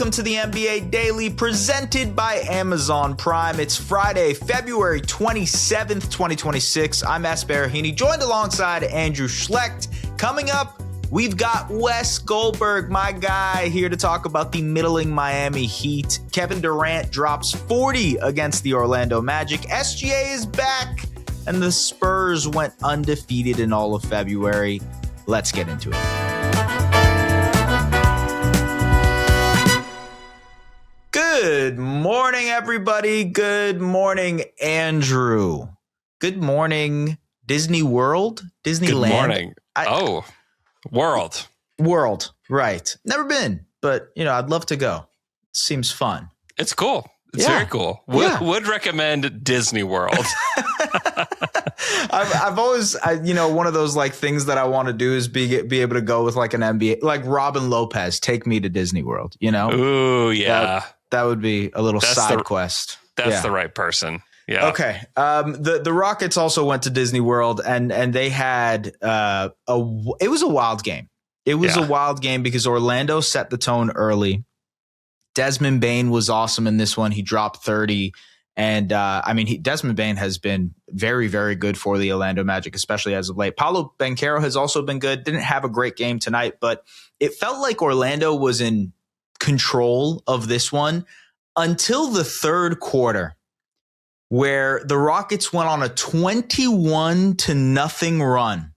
welcome to the NBA Daily presented by Amazon Prime. It's Friday, February 27th, 2026. I'm Baraheni, joined alongside Andrew Schlecht. Coming up, we've got Wes Goldberg, my guy, here to talk about the middling Miami Heat. Kevin Durant drops 40 against the Orlando Magic. SGA is back, and the Spurs went undefeated in all of February. Let's get into it. Good morning, everybody. Good morning, Andrew. Good morning, Disney World, Disneyland. Good morning. World. Right. Never been, but I'd love to go. Seems fun. It's cool. It's very cool. Would recommend Disney World. I've always, one of those like things that I want to do is be able to go with like an NBA, like Robin Lopez, take me to Disney World. Ooh, yeah. That would be a little side quest. That's the right person. Yeah. Okay. The Rockets also went to Disney World and they had it was a wild game. It was a wild game because Orlando set the tone early. Desmond Bane was awesome in this one. He dropped 30. And Desmond Bane has been very, very good for the Orlando Magic, especially as of late. Paolo Banchero has also been good. Didn't have a great game tonight, but it felt like Orlando was in control of this one until the third quarter, where the Rockets went on a 21-0 run.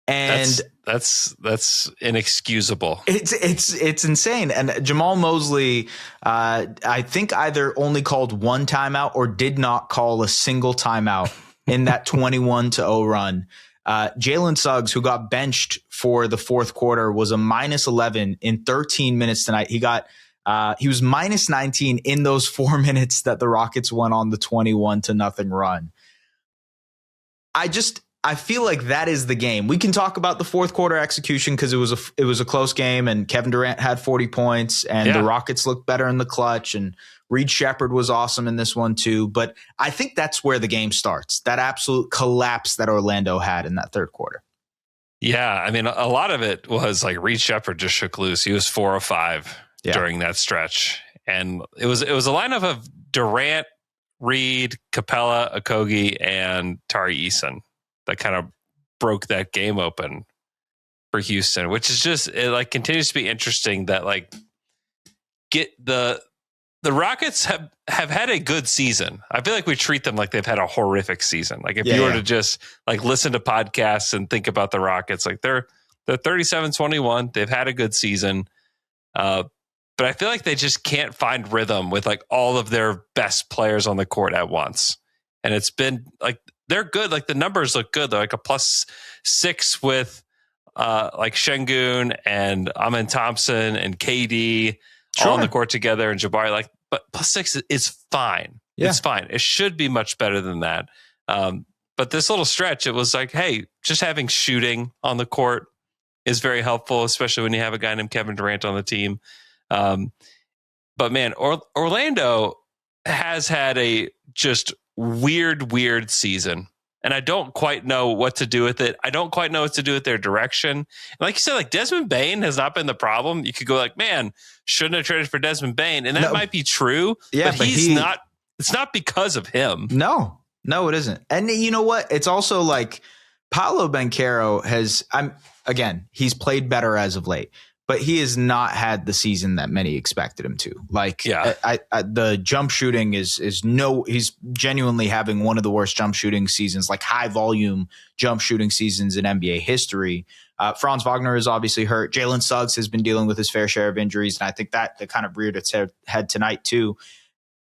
And that's inexcusable. It's insane. And Jamal Mosley, I think either only called one timeout or did not call a single timeout in that 21-0 run. Jalen Suggs, who got benched for the fourth quarter, was a -11 in 13 minutes tonight. He was -19 in those 4 minutes that the Rockets went on the 21-0 run. I feel like that is the game. We can talk about the fourth quarter execution because it was a close game, and Kevin Durant had 40 points, and the Rockets looked better in the clutch, and Reed Shepherd was awesome in this one too. But I think that's where the game starts. That absolute collapse that Orlando had in that third quarter. Yeah, I mean, a lot of it was like Reed Shepherd just shook loose. He was 4 of 5 during that stretch, and it was a lineup of Durant, Reed, Capella, Okogie, and Tari Eason that kind of broke that game open for Houston, which is just, it continues to be interesting that get the Rockets have had a good season. I feel like we treat them like they've had a horrific season. Like if you were to just listen to podcasts and think about the Rockets, they're 37-21. They've had a good season. But I feel like they just can't find rhythm with all of their best players on the court at once. And it's been they're good. The numbers look good. They're a +6 with Şengün and Amen Thompson and KD all on the court together, and Jabari. But +6 is fine. Yeah. It's fine. It should be much better than that. But this little stretch, it was hey, just having shooting on the court is very helpful, especially when you have a guy named Kevin Durant on the team. But man, Orlando has had a just weird season, and I don't quite know what to do with it. I don't quite know what to do with their direction. And like you said, Desmond Bane has not been the problem. You could go man, shouldn't have traded for Desmond Bane, and that might be true. Yeah, but he's not. It's not because of him. No, it isn't. And you know what? It's also Paolo Banchero has. He's played better as of late, but he has not had the season that many expected him to. The jump shooting he's genuinely having one of the worst jump shooting seasons, high volume jump shooting seasons in NBA history. Franz Wagner is obviously hurt. Jalen Suggs has been dealing with his fair share of injuries, and I think that kind of reared its head tonight too.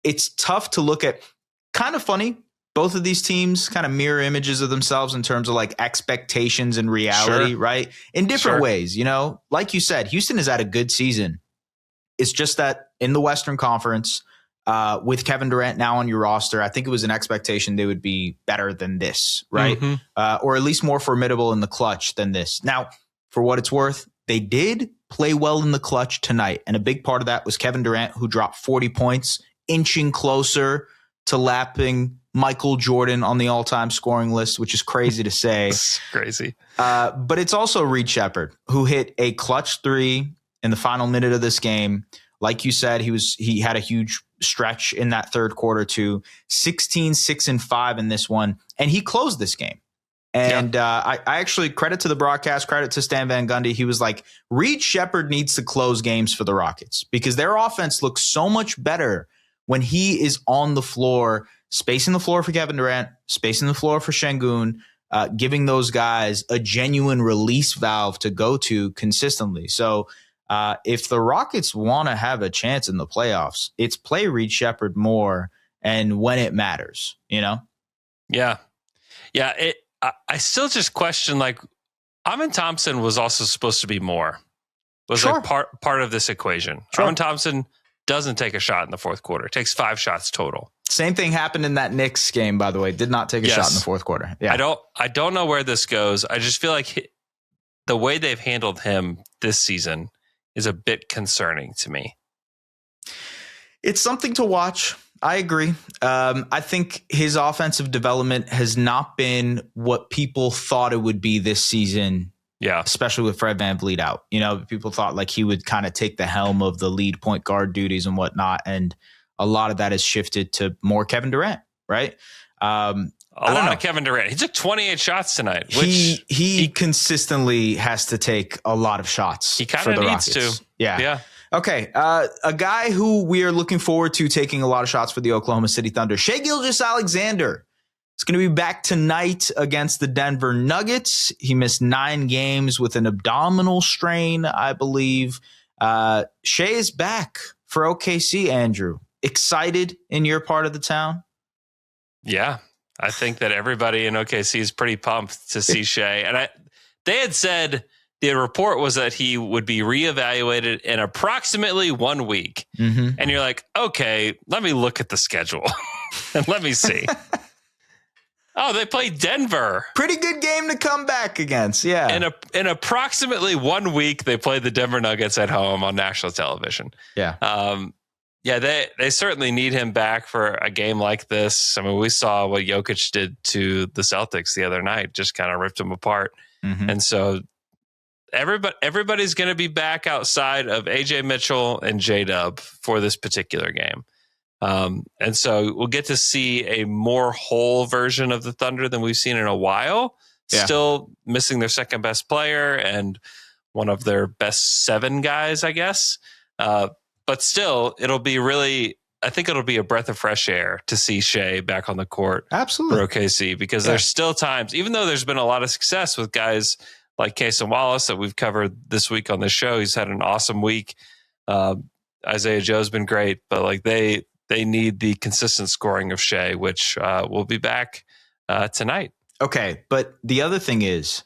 It's tough to look at. Kind of funny. Both of these teams kind of mirror images of themselves in terms of expectations and reality, right? In different ways, like you said, Houston has had a good season. It's just that in the Western Conference, with Kevin Durant now on your roster, I think it was an expectation they would be better than this, right? Mm-hmm. Or at least more formidable in the clutch than this. Now, for what it's worth, they did play well in the clutch tonight. And a big part of that was Kevin Durant, who dropped 40 points, inching closer to lapping Michael Jordan on the all-time scoring list, which is crazy to say. It's crazy. But it's also Reed Shepherd, who hit a clutch 3 in the final minute of this game Like you said, he had a huge stretch in that third quarter too. 16, 6, and 5 in this one, and he closed this game. And I actually, credit to the broadcast, credit to Stan Van Gundy. He was like, Reed Sheppard needs to close games for the Rockets because their offense looks so much better when he is on the floor, spacing the floor for Kevin Durant, spacing the floor for Şengün, giving those guys a genuine release valve to go to consistently. So if the Rockets want to have a chance in the playoffs, it's play Reed Sheppard more and when it matters, you know? Yeah. Yeah. I still just question, like, Amen Thompson was also supposed to be more. Was Sure. like part of this equation. Sure. Amen Thompson doesn't take a shot in the fourth quarter. Takes 5 shots total. Same thing happened in that Knicks game, by the way. Did not take a shot in the fourth quarter. Yeah. I don't know where this goes. I just feel like the way they've handled him this season is a bit concerning to me. It's something to watch. I agree. I think his offensive development has not been what people thought it would be this season. Yeah. Especially with Fred VanVleet out. You know, people thought like he would kind of take the helm of the lead point guard duties and whatnot. And a lot of that has shifted to more Kevin Durant, right? A lot of Kevin Durant. He took 28 shots tonight. Which he consistently has to take a lot of shots. He kind of needs to. Yeah. Okay. A guy who we are looking forward to taking a lot of shots for the Oklahoma City Thunder, Shai Gilgeous-Alexander. He's going to be back tonight against the Denver Nuggets. He missed 9 games with an abdominal strain, I believe. Shai is back for OKC, Andrew. Excited in your part of the town? Yeah. I think that everybody in OKC is pretty pumped to see Shai. And they had said the report was that he would be reevaluated in approximately 1 week. Mm-hmm. And you're like, okay, let me look at the schedule and let me see. Oh, they play Denver. Pretty good game to come back against. Yeah. In approximately 1 week, they play the Denver Nuggets at home on national television. Yeah. They certainly need him back for a game like this. I mean, we saw what Jokic did to the Celtics the other night, just kind of ripped them apart. Mm-hmm. And so everybody's going to be back outside of AJ Mitchell and J-Dub for this particular game. And so we'll get to see a more whole version of the Thunder than we've seen in a while. Yeah. Still missing their second best player and one of their best 7 guys, I guess. But still, I think it'll be a breath of fresh air to see Shai back on the court. Absolutely. For OKC, because there's still times, even though there's been a lot of success with guys like Cason Wallace that we've covered this week on this show. He's had an awesome week. Isaiah Joe's been great, but like they need the consistent scoring of Shai, which will be back tonight. Okay, but the other thing is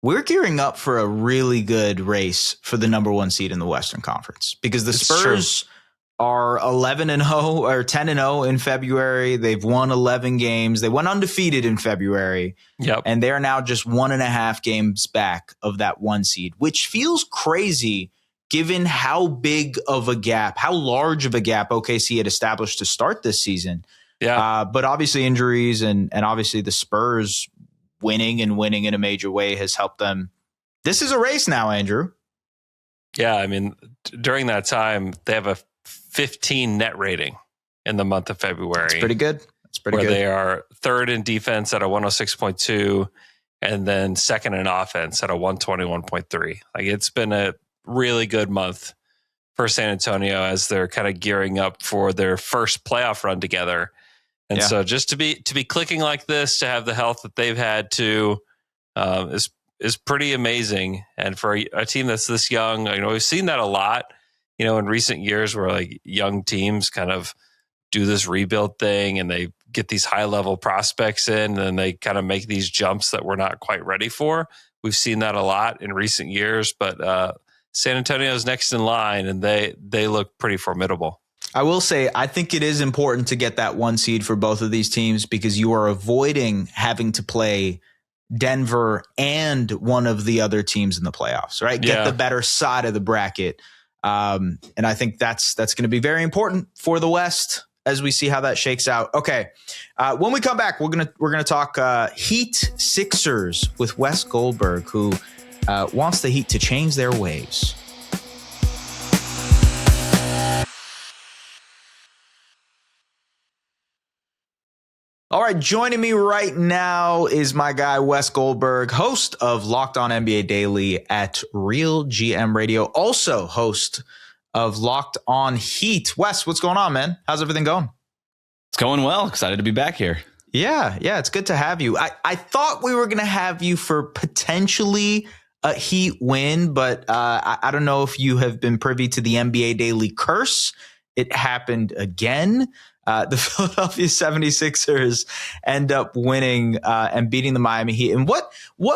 we're gearing up for a really good race for the number 1 seed in the Western Conference because the Spurs are 11-0 or 10-0 in February. They've won 11 games. They went undefeated in February. Yep. And they're now just 1.5 games back of that 1 seed, which feels crazy given how big of a gap, how large of a gap OKC had established to start this season. Yeah. But obviously injuries and obviously the Spurs winning in a major way has helped them. This is a race now, Andrew. Yeah. I mean, during that time, they have a 15 net rating in the month of February. That's pretty good. Where they are 3rd in defense at a 106.2 and then 2nd in offense at a 121.3. Like, it's been a really good month for San Antonio as they're kind of gearing up for their first playoff run together. And so just to be clicking like this, to have the health that they've had to is pretty amazing. And for a team that's this young, we've seen that a lot, in recent years where like young teams kind of do this rebuild thing and they get these high level prospects in and then they kind of make these jumps that we're not quite ready for. We've seen that a lot in recent years, but San Antonio's next in line and they look pretty formidable. I will say, I think it is important to get that 1 seed for both of these teams because you are avoiding having to play Denver and one of the other teams in the playoffs, right? Get the better side of the bracket. And I think that's going to be very important for the West as we see how that shakes out. Okay. When we come back, we're going to talk Heat Sixers with Wes Goldberg, who wants the Heat to change their ways. right, joining me right now is my guy, Wes Goldberg, host of Locked On NBA Daily at Real GM Radio, also host of Locked On Heat. Wes, what's going on, man? How's everything going? It's going well. Excited to be back here. Yeah, it's good to have you. I thought we were going to have you for potentially a Heat win, but I don't know if you have been privy to the NBA Daily curse. It happened again. The Philadelphia 76ers end up winning and beating the Miami Heat in what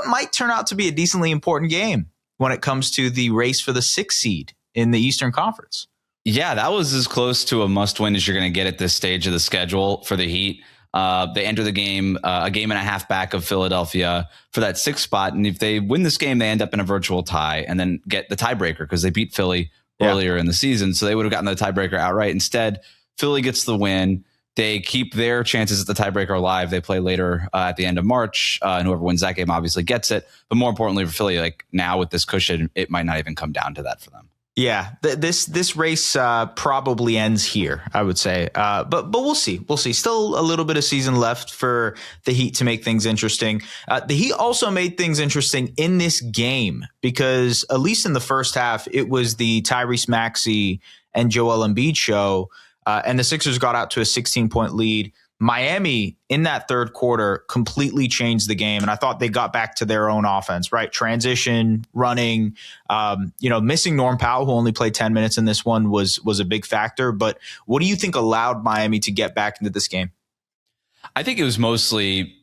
might turn out to be a decently important game when it comes to the race for the 6th seed in the Eastern Conference. Yeah, that was as close to a must-win as you're going to get at this stage of the schedule for the Heat. They enter the game a game and a half back of Philadelphia for that 6th spot. And if they win this game, they end up in a virtual tie and then get the tiebreaker because they beat Philly earlier in the season. So they would have gotten the tiebreaker outright. Instead, Philly gets the win. They keep their chances at the tiebreaker alive. They play later at the end of March, and whoever wins that game obviously gets it. But more importantly for Philly, like now with this cushion, it might not even come down to that for them. Yeah, this race probably ends here, I would say. But we'll see. We'll see. Still a little bit of season left for the Heat to make things interesting. The Heat also made things interesting in this game because at least in the first half, it was the Tyrese Maxey and Joel Embiid show. And the Sixers got out to a 16-point lead. Miami, in that third quarter, completely changed the game. And I thought they got back to their own offense, right? Transition, running, missing Norm Powell, who only played 10 minutes in this one, was a big factor. But what do you think allowed Miami to get back into this game? I think it was mostly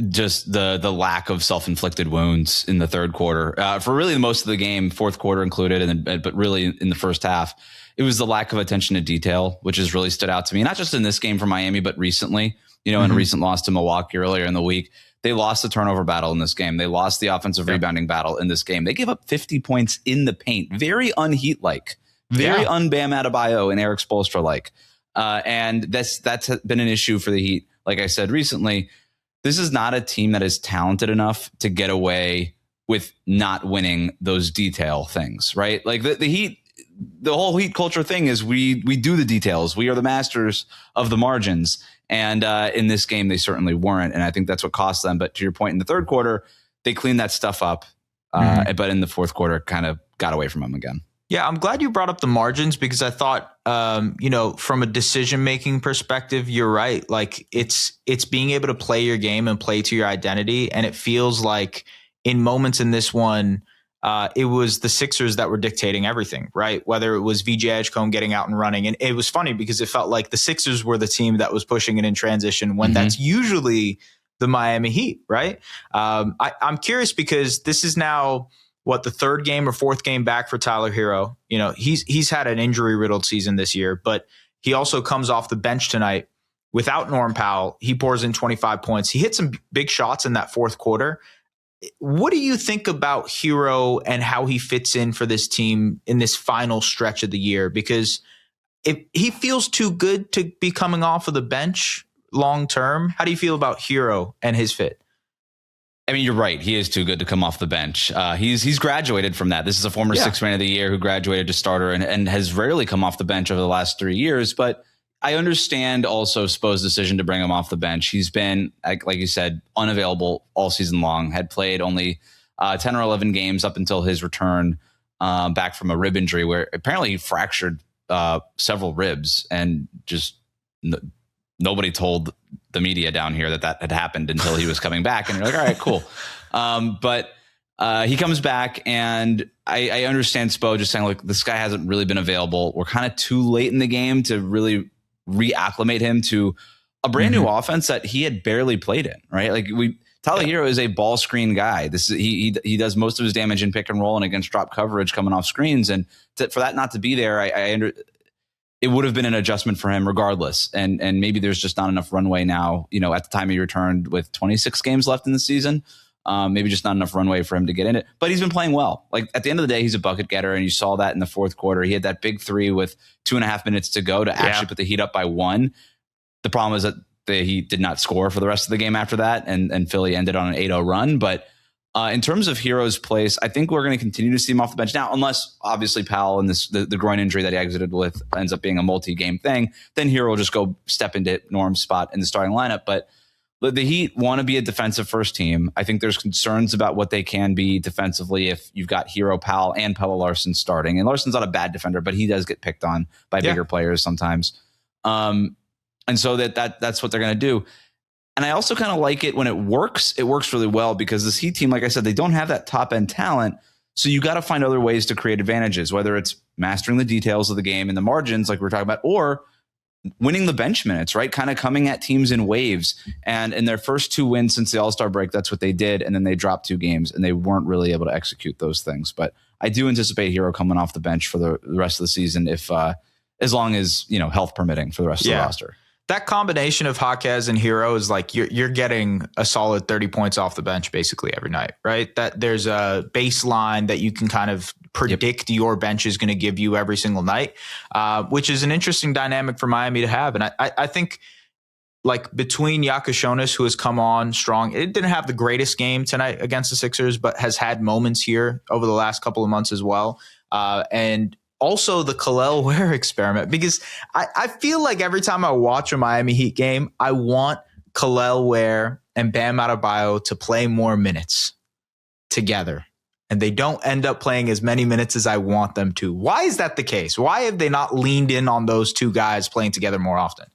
just the lack of self-inflicted wounds in the third quarter. For really most of the game, fourth quarter included, but really in the first half, it was the lack of attention to detail, which has really stood out to me, not just in this game for Miami, but recently, in a recent loss to Milwaukee earlier in the week. They lost the turnover battle in this game. They lost the offensive rebounding battle in this game. They gave up 50 points in the paint. Very un-Heat-like, very un-Bam Adebayo and Eric Spoelstra-like. And that's been an issue for the Heat. Like I said recently, this is not a team that is talented enough to get away with not winning those detail things, right? Like the Heat, the whole Heat culture thing is we do the details. We are the masters of the margins. And in this game, they certainly weren't. And I think that's what cost them. But to your point, in the third quarter, they cleaned that stuff up. But in the fourth quarter, kind of got away from them again. Yeah, I'm glad you brought up the margins because I thought, from a decision-making perspective, you're right. Like it's being able to play your game and play to your identity. And it feels like in moments in this one, it was the Sixers that were dictating everything, right? Whether it was VJ Edgecombe getting out and running. And it was funny because it felt like the Sixers were the team that was pushing it in transition when that's usually the Miami Heat, right? I'm curious because this is now, the third game or fourth game back for Tyler Herro. He's had an injury-riddled season this year, but he also comes off the bench tonight without Norm Powell. He pours in 25 points. He hit some big shots in that fourth quarter. What do you think about Herro and how he fits in for this team in this final stretch of the year? Because if he feels too good to be coming off of the bench long term, how do you feel about Herro and his fit? I mean, you're right. He is too good to come off the bench. He's graduated from that. This is a former Sixth Man of the Year who graduated to starter and has rarely come off the bench over the last 3 years. But I understand also Spo's decision to bring him off the bench. He's been, like you said, unavailable all season long, had played only 10 or 11 games up until his return back from a rib injury where apparently he fractured several ribs and just nobody told the media down here that had happened until he was coming back. And you're like, all right, cool. But he comes back and I understand Spo just saying, like, this guy hasn't really been available. We're kind of too late in the game to really reacclimate him to a brand new offense that he had barely played in, right? Like Tyler Herro is a ball screen guy. He does most of his damage in pick and roll and against drop coverage coming off screens. And for that not to be there, it would have been an adjustment for him regardless. And maybe there's just not enough runway now, at the time he returned with 26 games left in the season. Maybe just not enough runway for him to get in it. But he's been playing well. Like at the end of the day, he's a bucket getter, and you saw that in the fourth quarter. He had that big three with 2.5 minutes to go to actually put the Heat up by 1. The problem is that the Heat did not score for the rest of the game after that, and Philly ended on an 8-0 run. But in terms of Herro's place, I think we're going to continue to see him off the bench now, unless obviously Powell and the groin injury that he exited with ends up being a multi-game thing. Then Herro will just go step into Norm's spot in the starting lineup. But The Heat want to be a defensive first team. I think there's concerns about what they can be defensively if you've got Herro, Powell, and Pelle Larsson starting. And Larson's not a bad defender, but he does get picked on by bigger players sometimes. And so that's what they're going to do. And I also kind of like it when it works. It works really well because this Heat team, like I said, they don't have that top end talent. So you got to find other ways to create advantages, whether it's mastering the details of the game and the margins like we were talking about, or winning the bench minutes, right? Kind of coming at teams in waves. And in their first 2 wins since the All-Star break, that's what they did. And then they dropped 2 games and they weren't really able to execute those things. But I do anticipate Herro coming off the bench for the rest of the season if as long as, health permitting for the rest of the roster. That combination of Jaquez and Herro is like you're getting a solid 30 points off the bench basically every night, right? That there's a baseline that you can kind of predict your bench is going to give you every single night, which is an interesting dynamic for Miami to have. And I think like between Yakashonis, who has come on strong, it didn't have the greatest game tonight against the Sixers, but has had moments here over the last couple of months as well. And also the Kel'el Ware experiment, because I feel like every time I watch a Miami Heat game, I want Kel'el Ware and Bam Adebayo to play more minutes together. And they don't end up playing as many minutes as I want them to. Why is that the case? Why have they not leaned in on those 2 guys playing together more often?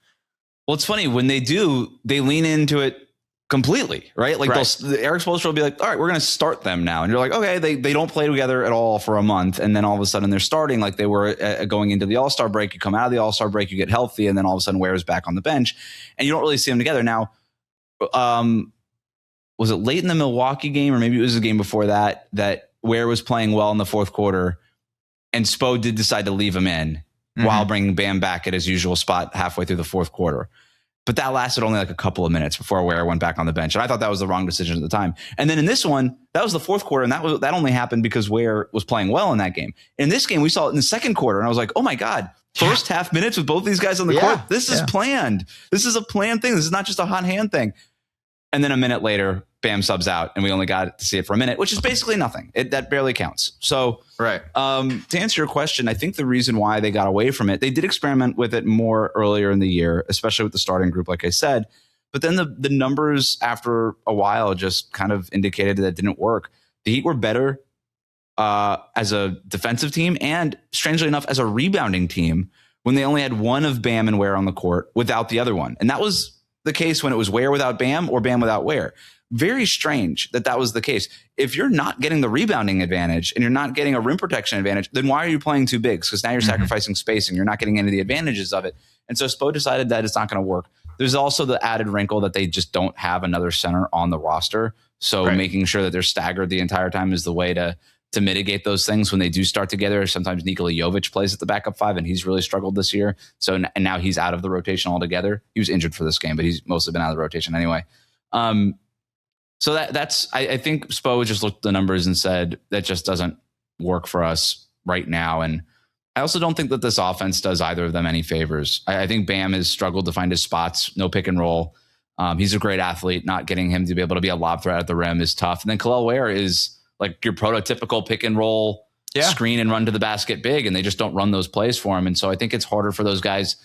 Well, it's funny. When they do, they lean into it completely, right? Like Eric Spoelstra will be like, all right, we're going to start them now. And you're like, okay, they don't play together at all for a month. And then all of a sudden they're starting like they were going into the All-Star break. You come out of the All-Star break, you get healthy, and then all of a sudden Ware's back on the bench. And you don't really see them together. Now, was it late in the Milwaukee game, or maybe it was the game before that Ware was playing well in the fourth quarter, and Spo did decide to leave him in while bringing Bam back at his usual spot halfway through the fourth quarter. But that lasted only like a couple of minutes before Ware went back on the bench. And I thought that was the wrong decision at the time. And then in this one, that was the fourth quarter. And that only happened because Ware was playing well in that game. In this game, we saw it in the second quarter. And I was like, oh my God, first half minutes with both these guys on the court. This is planned. This is a planned thing. This is not just a hot hand thing. And then a minute later, Bam subs out, and we only got to see it for a minute, which is basically nothing. That barely counts. So, to answer your question, I think the reason why they got away from it, they did experiment with it more earlier in the year, especially with the starting group, like I said. But then the numbers after a while just kind of indicated that it didn't work. The Heat were better as a defensive team and, strangely enough, as a rebounding team when they only had one of Bam and Ware on the court without the other one. And that was the case when it was Ware without Bam or Bam without Ware. Very strange that was the case. If you're not getting the rebounding advantage and you're not getting a rim protection advantage, then why are you playing 2 bigs? Because now you're sacrificing spacing. You're not getting any of the advantages of it. And so Spo decided that it's not going to work. There's also the added wrinkle that they just don't have another center on the roster. So making sure that they're staggered the entire time is the way to mitigate those things when they do start together. Sometimes Nikola Jovic plays at the backup 5, and he's really struggled this year. So and now he's out of the rotation altogether. He was injured for this game, but he's mostly been out of the rotation anyway. So that's I think Spo just looked at the numbers and said that just doesn't work for us right now. And I also don't think that this offense does either of them any favors. I think Bam has struggled to find his spots, no pick and roll. He's a great athlete. Not getting him to be able to be a lob threat at the rim is tough. And then Kel'el Ware is like your prototypical pick and roll, screen and run to the basket big, and they just don't run those plays for him. And so I think it's harder for those guys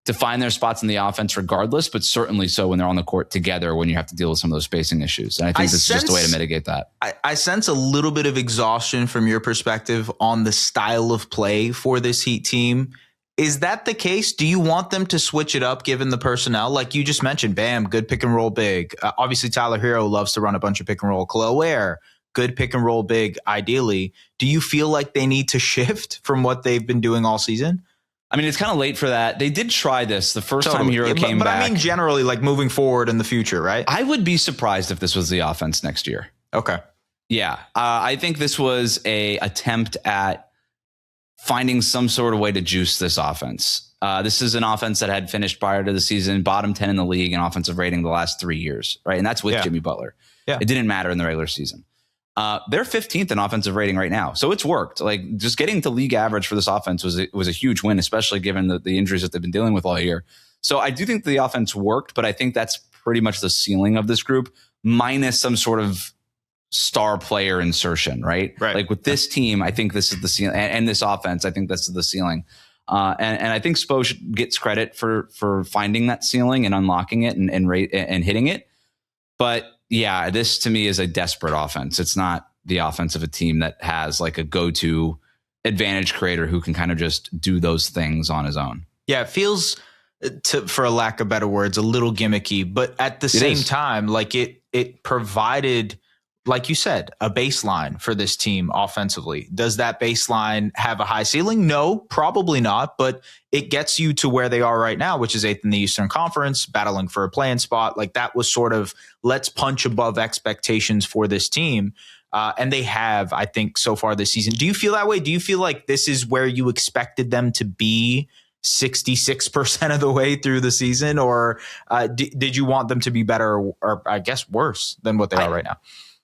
to find their spots in the offense regardless, but certainly so when they're on the court together when you have to deal with some of those spacing issues. And I think this is just a way to mitigate that. I sense a little bit of exhaustion from your perspective on the style of play for this Heat team. Is that the case? Do you want them to switch it up given the personnel? Like you just mentioned, Bam, good pick and roll big. Obviously, Tyler Herro loves to run a bunch of pick and roll. Kel'el Ware, good pick and roll big, ideally. Do you feel like they need to shift from what they've been doing all season? I mean, it's kind of late for that. They did try this the first time Herro came back. But I mean, generally, like moving forward in the future, right? I would be surprised if this was the offense next year. Okay. Yeah. I think this was a attempt at finding some sort of way to juice this offense. This is an offense that had finished prior to the season, bottom 10 in the league in offensive rating the last 3 years, right? And that's with Jimmy Butler. Yeah. It didn't matter in the regular season. They're 15th in offensive rating right now. So it's worked. Like just getting to league average for this offense was a huge win, especially given the injuries that they've been dealing with all year. So I do think the offense worked, but I think that's pretty much the ceiling of this group, minus some sort of star player insertion, right? Like with this team, I think this is the ceiling, and this offense, I think this is the ceiling. And I think Spo gets credit for finding that ceiling and unlocking it and hitting it. But yeah, this to me is a desperate offense. It's not the offense of a team that has like a go-to advantage creator who can kind of just do those things on his own. Yeah, it feels, for a lack of better words, a little gimmicky, but at the same time, like it provided, like you said, a baseline for this team offensively. Does that baseline have a high ceiling? No, probably not, but it gets you to where they are right now, which is 8th in the Eastern Conference, battling for a play-in spot. Like that was sort of, let's punch above expectations for this team. And they have, I think, so far this season. Do you feel that way? Do you feel like this is where you expected them to be 66% of the way through the season? Or did you want them to be better or I guess worse than what they are right now?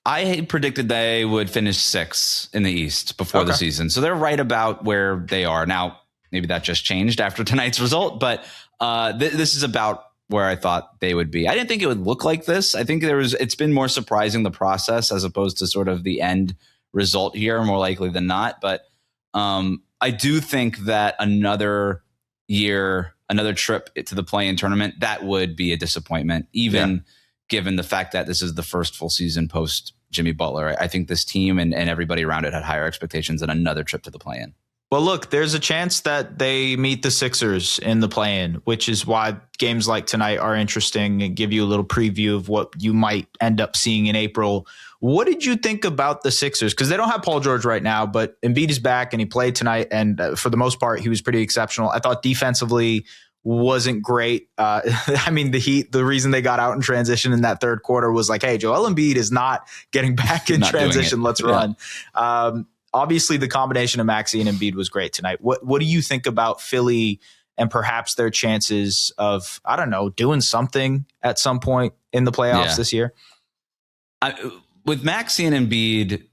I predicted they would finish 6th in the East before the season. So they're right about where they are. Now, maybe that just changed after tonight's result, but this is about where I thought they would be. I didn't think it would look like this. I think it's been more surprising, the process, as opposed to sort of the end result here, more likely than not. But I do think that another year, another trip to the play-in tournament, that would be a disappointment, even given the fact that this is the first full season post Jimmy Butler. I think this team and everybody around it had higher expectations than another trip to the play-in. Well, look, there's a chance that they meet the Sixers in the play-in, which is why games like tonight are interesting and give you a little preview of what you might end up seeing in April. What did you think about the Sixers? Because they don't have Paul George right now, but Embiid is back and he played tonight. And for the most part, he was pretty exceptional. I thought defensively wasn't great. I mean, the Heat, the reason they got out in transition in that third quarter was like, hey, Joel Embiid is not getting back in transition. Let's run. Obviously, the combination of Maxey and Embiid was great tonight. What do you think about Philly and perhaps their chances of, I don't know, doing something at some point in the playoffs this year? With Maxey and Embiid,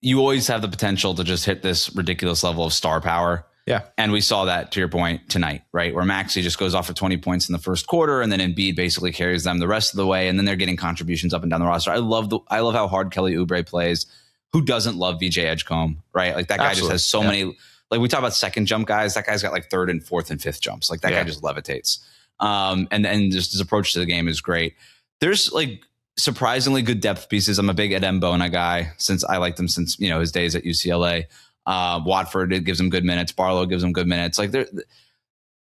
you always have the potential to just hit this ridiculous level of star power. Yeah. And we saw that, to your point, tonight, right? Where Maxey just goes off for 20 points in the first quarter, and then Embiid basically carries them the rest of the way, and then they're getting contributions up and down the roster. I love how hard Kelly Oubre plays. Who doesn't love VJ Edgecombe, right? Like that guy just has so many, like we talk about second jump guys. That guy's got like 3rd and 4th and 5th jumps. Like that guy just levitates. And just his approach to the game is great. There's like surprisingly good depth pieces. I'm a big Ed Mbona guy since I liked him since, his days at UCLA. Watford, it gives him good minutes. Barlow gives him good minutes. Like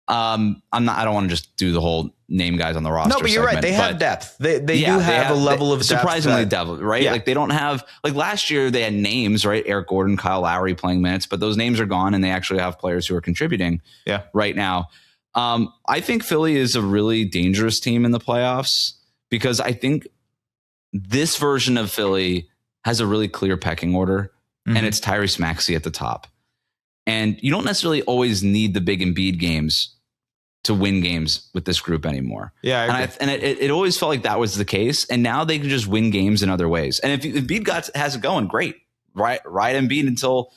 I don't want to just do the whole name guys on the roster. No, but you're right. They have depth. They do have a level of surprisingly depth, right? Yeah. Like they don't have, like last year they had names, right? Eric Gordon, Kyle Lowry playing minutes, but those names are gone and they actually have players who are contributing right now. I think Philly is a really dangerous team in the playoffs because I think this version of Philly has a really clear pecking order, and it's Tyrese Maxey at the top. And you don't necessarily always need the big Embiid games to win games with this group anymore. Yeah. It always felt like that was the case. And now they can just win games in other ways. And if Embiid has it going, great. Ride Embiid until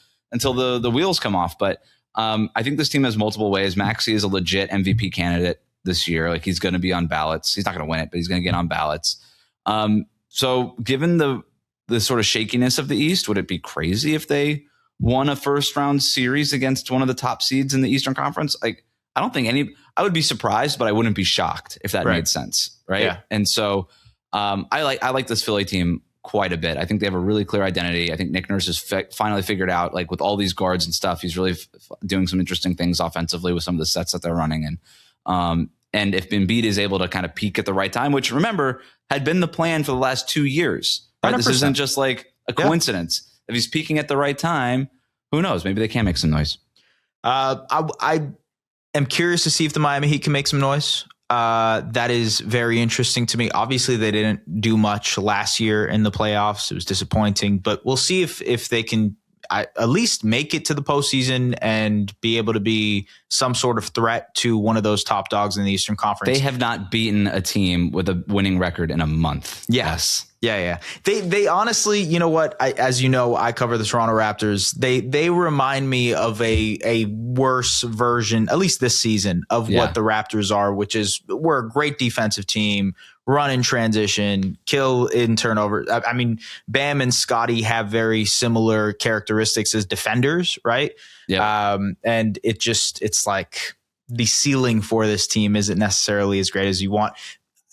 the wheels come off. But I think this team has multiple ways. Maxey is a legit MVP candidate this year. Like he's going to be on ballots. He's not going to win it, but he's going to get on ballots. So given the sort of shakiness of the East, would it be crazy if they won a first round series against one of the top seeds in the Eastern Conference? Like, I don't think I would be surprised, but I wouldn't be shocked if that made sense. Right. Yeah. And so I like this Philly team quite a bit. I think they have a really clear identity. I think Nick Nurse has finally figured out, like with all these guards and stuff, he's really doing some interesting things offensively with some of the sets that they're running. And if Embiid is able to kind of peak at the right time, which remember had been the plan for the last 2 years, right? 100%. This isn't just like a coincidence. If he's peaking at the right time, who knows? Maybe they can make some noise. I'm curious to see if the Miami Heat can make some noise. That is very interesting to me. Obviously, they didn't do much last year in the playoffs. It was disappointing, but we'll see if they can at least make it to the postseason and be able to be some sort of threat to one of those top dogs in the Eastern Conference. They have not beaten a team with a winning record in a month. Yes. Yeah. They honestly, you know what? As you know, I cover the Toronto Raptors. They remind me of a worse version, at least this season, of what the Raptors are, which is we're a great defensive team, run in transition, kill in turnover. I mean, Bam and Scotty have very similar characteristics as defenders, right? Yeah. And it's like the ceiling for this team isn't necessarily as great as you want.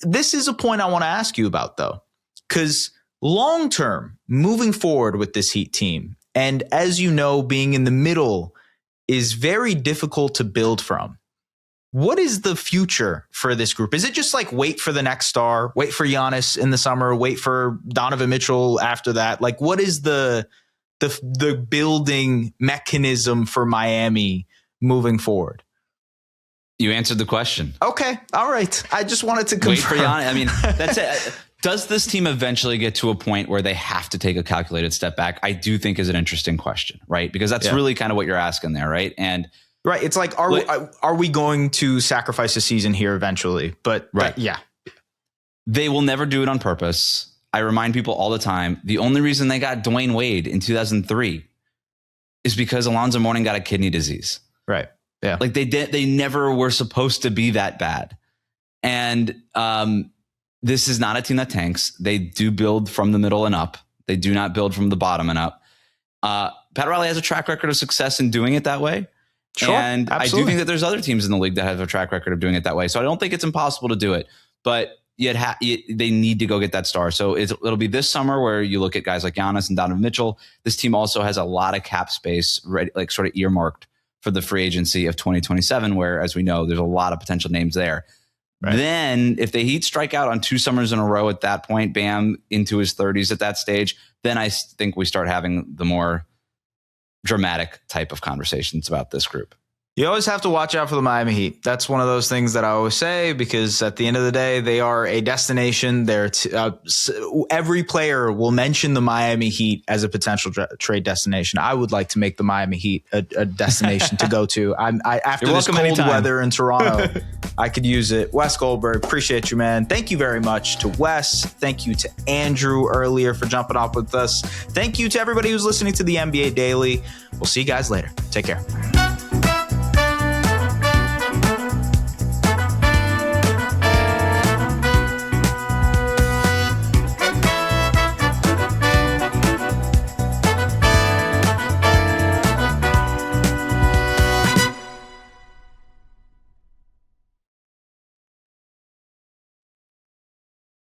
This is a point I want to ask you about, though. Because long term, moving forward with this Heat team, and as you know, being in the middle is very difficult to build from. What is the future for this group? Is it just like wait for the next star, wait for Giannis in the summer, wait for Donovan Mitchell after that? Like, what is the building mechanism for Miami moving forward? You answered the question. Okay. All right. I just wanted to confirm. Wait for Giannis. I mean, that's it. Does this team eventually get to a point where they have to take a calculated step back? I do think is an interesting question, right? Because that's really kind of what you're asking there, right? And right. It's like, are we going to sacrifice a season here eventually? But right. They will never do it on purpose. I remind people all the time, the only reason they got Dwayne Wade in 2003 is because Alonzo Mourning got a kidney disease. Right. Yeah. Like they never were supposed to be that bad. And this is not a team that tanks. They do build from the middle and up. They do not build from the bottom and up. Pat Riley has a track record of success in doing it that way. Sure, and absolutely. I do think that there's other teams in the league that have a track record of doing it that way. So I don't think it's impossible to do it, but they need to go get that star. So it'll be this summer where you look at guys like Giannis and Donovan Mitchell. This team also has a lot of cap space, ready, like sort of earmarked for the free agency of 2027, where, as we know, there's a lot of potential names there. Right. Then if the Heat strike out on 2 summers in a row at that point, Bam into his 30s at that stage, then I think we start having the more dramatic type of conversations about this group. You always have to watch out for the Miami Heat. That's one of those things that I always say, because at the end of the day, they are a destination. Every player will mention the Miami Heat as a potential trade destination. I would like to make the Miami Heat a destination to go to. After this cold weather in Toronto, I could use it. Wes Goldberg, appreciate you, man. Thank you very much to Wes. Thank you to Andrew earlier for jumping off with us. Thank you to everybody who's listening to the NBA Daily. We'll see you guys later. Take care.